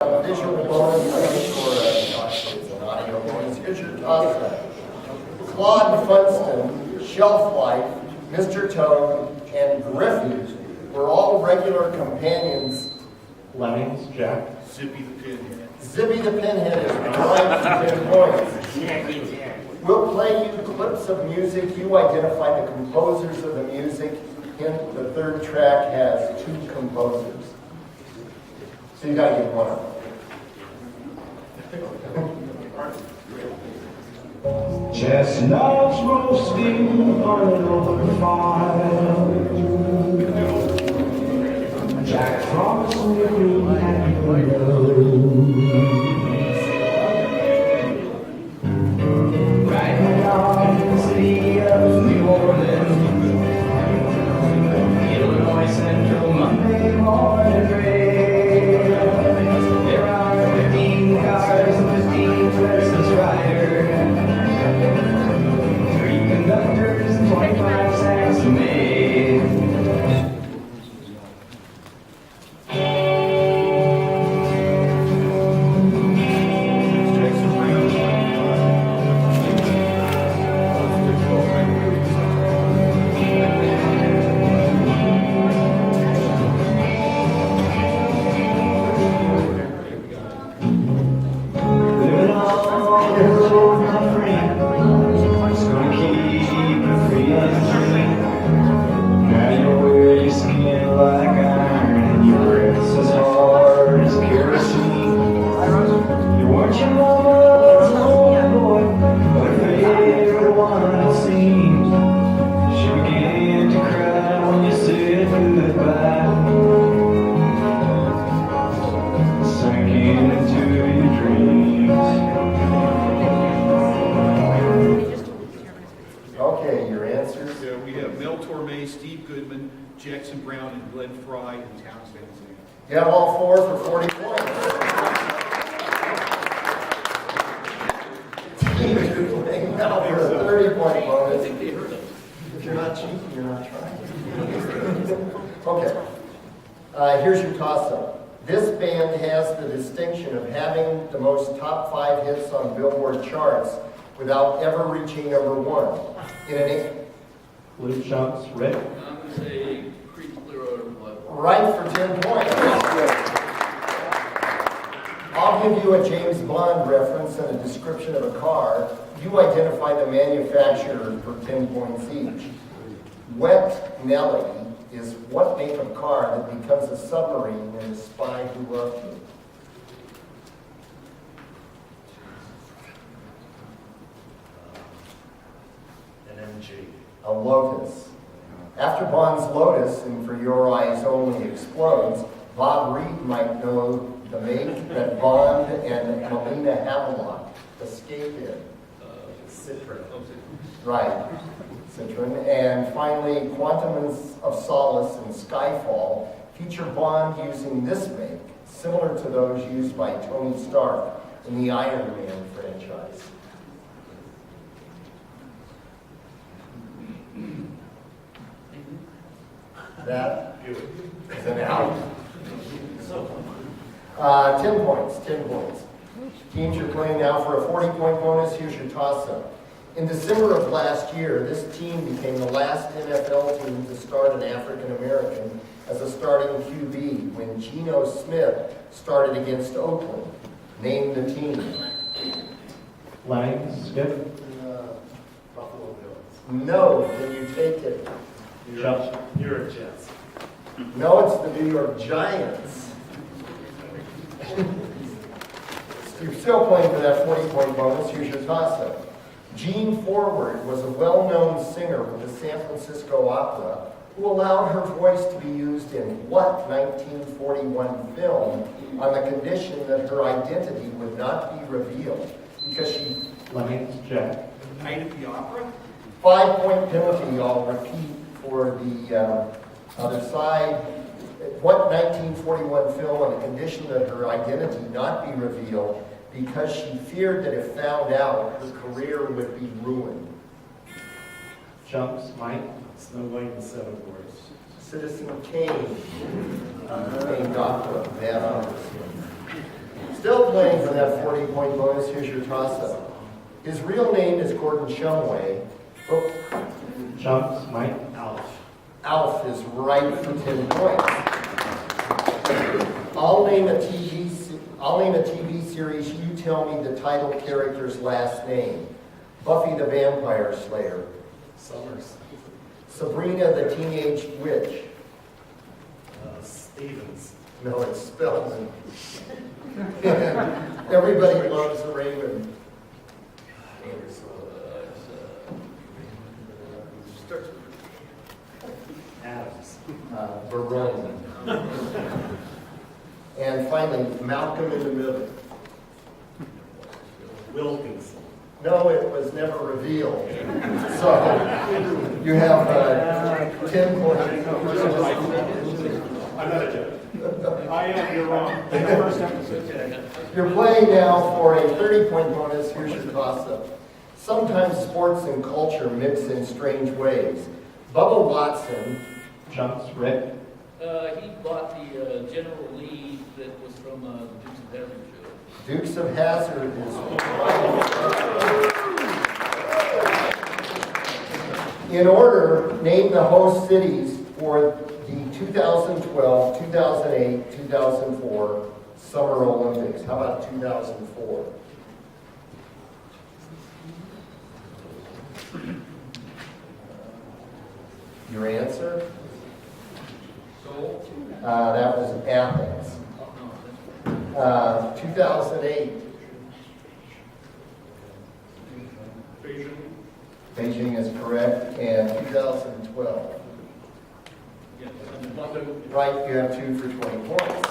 Visual bonus or an audio bonus. Here's your toss up. Claude Funston, Shelf Life, Mr. Toad, and Griffey were all regular companions. Lemmings, Jack. Zippy the Pinhead. Zippy the Pinhead is right for 10 points. We'll play you clips of music. You identify the composers of the music. Hint, the third track has 2 composers. So you gotta get one of them. Chestnuts roasting on an open fire. Jack Frost sniffing at the window. Riding along in the city of New Orleans. Illinois Central Monday morning rain. There are 15 cars and 15 restless riders. 3 conductors and 25 sacks of maize. You have all 4 for 40 points. Now for a 30-point bonus. If you're not cheating, you're not trying. Okay. Here's your toss-up. This band has the distinction of having the most top 5 hits on Billboard charts without ever reaching number 1. In an Blue Chunks, Rick. I'm going to say Creed's Clear Odor of Blood. Right for 10 points. I'll give you a James Bond reference and a description of a car. You identify the manufacturer for 10 points each. Wet Nelly is what make of car that becomes a submarine in The Spy Who Loved Me? An MG. A Lotus. After Bond's Lotus, and For Your Eyes Only Explodes, Bob Reed might know the make that Bond and Melina Havelock escape in. Citroen. Right, Citroen. And finally, Quantum of Solace and Skyfall feature Bond using this make, similar to those used by Tony Stark in the Iron Man franchise. That is an out. 10 points, 10 points. Teams, you're playing now for a 40-point bonus. Here's your toss-up. In December of last year, this team became the last NFL team to start an African-American as a starting QB when Geno Smith started against Oakland. Name the team. Lemmings, Skip. Buffalo Bills. No, can you take it? New York Jets. No, it's the New York Giants. You're still playing for that 40-point bonus. Here's your toss-up. Jean Forward was a well-known singer with the San Francisco Opera who allowed her voice to be used in what 1941 film on the condition that her identity would not be revealed because she... Lemmings, Jack. Night at the Opera? 5-point penalty, I'll repeat for the other side. What 1941 film on the condition that her identity not be revealed because she feared that if found out, her career would be ruined. Chunks, Mike. Snow White and Seven Dwarfs. Citizen Kane, named opera, bad opera. Still playing for that 40-point bonus, here's your toss-up. His real name is Gordon Shumway. Oh, Chunks, Mike. Alf. Alf is right for 10 points. I'll name a TV series. You tell me the title character's last name. Buffy the Vampire Slayer. Summers. Sabrina the Teenage Witch. Stevens. No, it's Spellman. Everybody loves Raymond. Starts with Adams. Barone. And finally, Malcolm in the Middle. Wilkinson. No, it was never revealed. So you have 10 points. I'm not a judge. I am, you're wrong. The first episode. You're playing now for a 30-point bonus. Here's your toss-up. Sometimes sports and culture mix in strange ways. Bubba Watson. Chunks, Rick. He bought the General Lee that was from the Dukes of Hazzard show. Dukes of Hazzard is right. In order, name the host cities for the 2012, 2008, 2004 Summer Olympics. How about 2004? Your answer? Seoul? That was Athens. Oh, no, that's 2008, Beijing. Beijing is correct, and 2012. yeah. And London, Right, you have 2 for 20 points.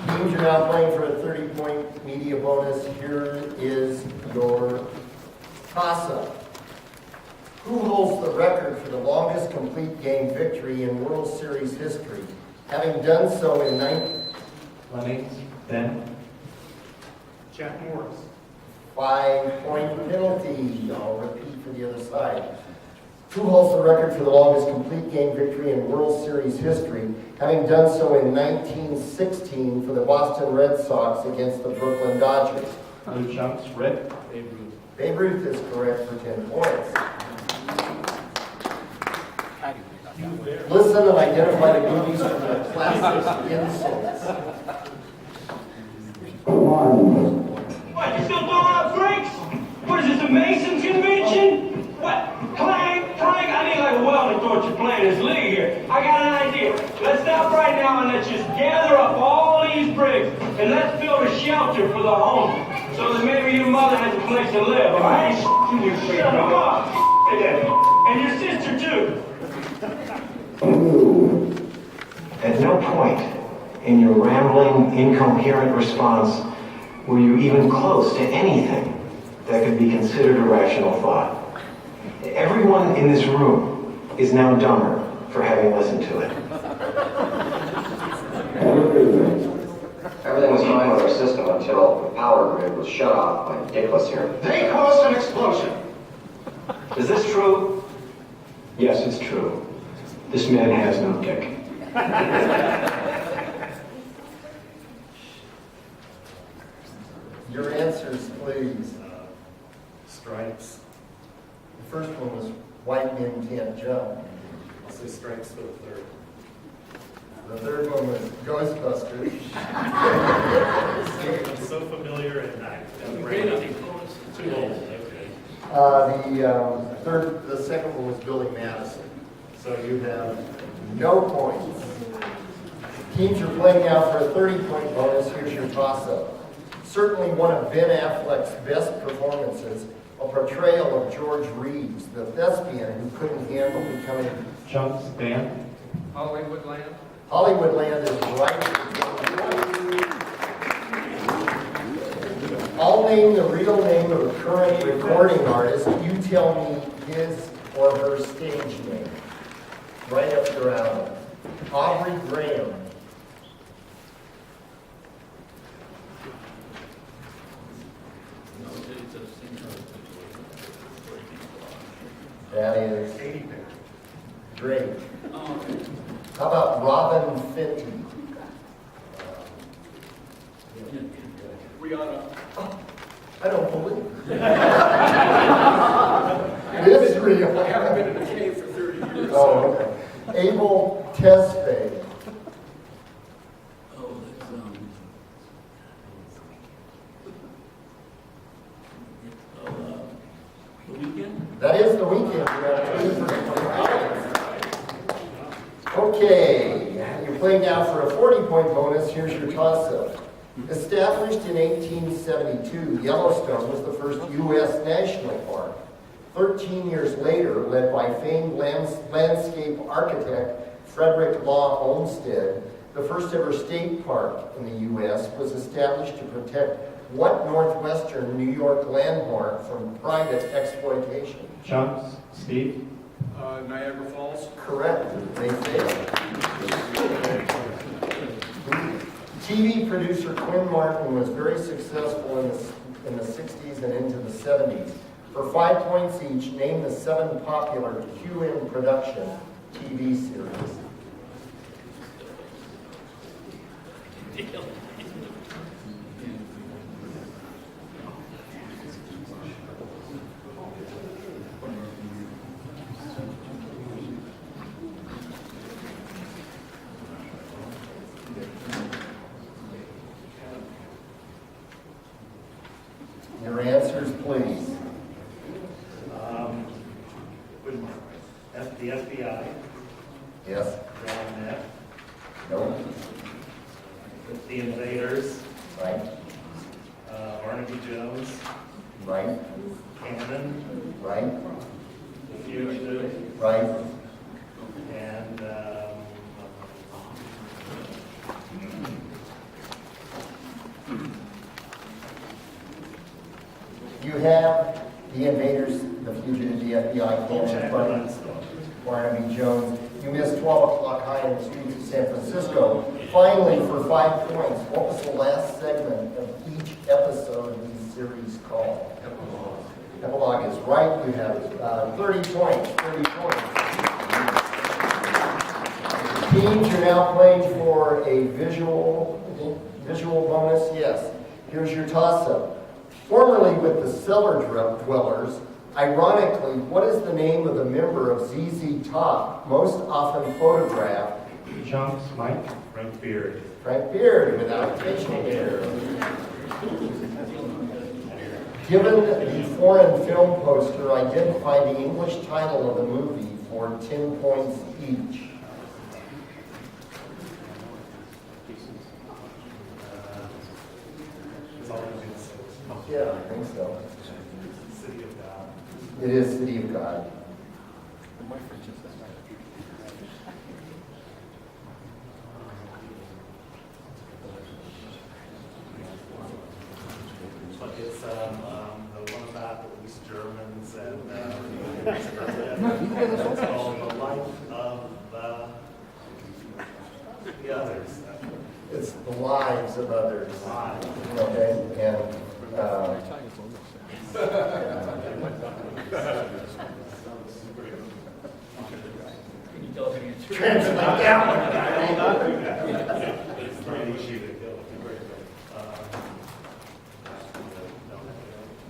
Teams, you're now playing for a 30-point media bonus. Here is your toss-up. Who holds the record for the longest complete game victory in World Series history, having done so in 19... Lemmings, Ben. Jack Morris. 5-point penalty. I'll repeat for the other side. Who holds the record for the longest complete game victory in World Series history, having done so in 1916 for the Boston Red Sox against the Brooklyn Dodgers? Blue Chunks, Rick. Babe Ruth. Babe Ruth is correct for 10 points. Listen and identify the movies from the classic insults. What, you still throwing out bricks? What is this, a Mason's convention? What, clank, clank? I need like a welding torch to play this league here. I got an idea. Let's stop right now and let's just gather up all these bricks and let's build a shelter for the homeless so that maybe your mother has a place to live, all right? Shut up. And your sister too. At no point in your rambling, incoherent response were you even close to anything that could be considered a rational thought. Everyone in this room is now dumber for having listened to it. Everything was fine with our system until the power grid was shut off by Dickless here. They caused an explosion! Is this true? Yes, it's true. This man has no dick. Your answers, please. Stripes. The first one was White Men Can't Jump. I'll say stripes for the third. The third one was Ghostbusters. It's so familiar and I Great, I think bonus. too old. Okay. The second one was Billy Madison. So you have no points. Teams, you're playing now for a 30-point bonus. Here's your toss-up. Certainly one of Ben Affleck's best performances, a portrayal of George Reeves, the thespian who couldn't handle becoming... Chunks, Dan. Hollywoodland? Hollywoodland is right. I'll name the real name of a current recording artist. You tell me his or her stage name. Right up your alley. Aubrey Graham. No, it's a singer. That is Katy Perry. great. Oh, okay. How about Robin Fenty? Rihanna. I don't believe it. It is real. I haven't been in a cave for 30 years. Oh, okay. Abel Tesfaye. Oh, that's, the weekend? That is the weekend. You have 2 for 25. Okay, you're playing now for a 40-point bonus. Here's your toss-up. Established in 1872, Yellowstone was the first U.S. national park. 13 years later, led by famed landscape architect Frederick Law Olmsted, the first ever state park in the U.S. was established to protect what northwestern New York landmark from private exploitation? Chunks, Steve. Niagara Falls. Correct. They failed. TV producer Quinn Martin was very successful in the 60s and into the 70s. For 5 points each, name the 7 popular QM production TV series. Your answers, please. The FBI. Yes. Dragnet. No. The Invaders. Right. Barnaby Jones. Right. Cannon. Right. The Fugitive. Right. And You have The Invaders, The Fugitive, The FBI, Cannon, Barnaby Jones. You missed 12 o'clock high in the streets of San Francisco. Finally, for 5 points, what was the last segment of each episode of the series called? Epilogue. Epilogue is right. You have 30 points. 30 points. Teams, you're now playing for a visual bonus. Yes. Here's your toss-up. Formerly with the Cellar Dwellers, ironically, what is the name of the member of ZZ Top most often photographed? Chunks, Mike. Frank Beard. Frank Beard, without facial hair. Given the foreign film poster, identify the English title of the movie for 10 points each. Yeah, I think so. City of God. It is City of God. But it's the one about the East Germans and it's called The Life of the Others. It's the lives of others. Lives. Okay, and Can you tell us the answer? translate that one. It's pretty easy to kill.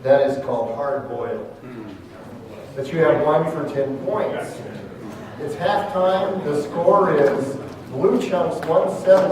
That is called hard boiled. But you have 1 for 10 points. It's halftime. The score is Blue Chunks 170,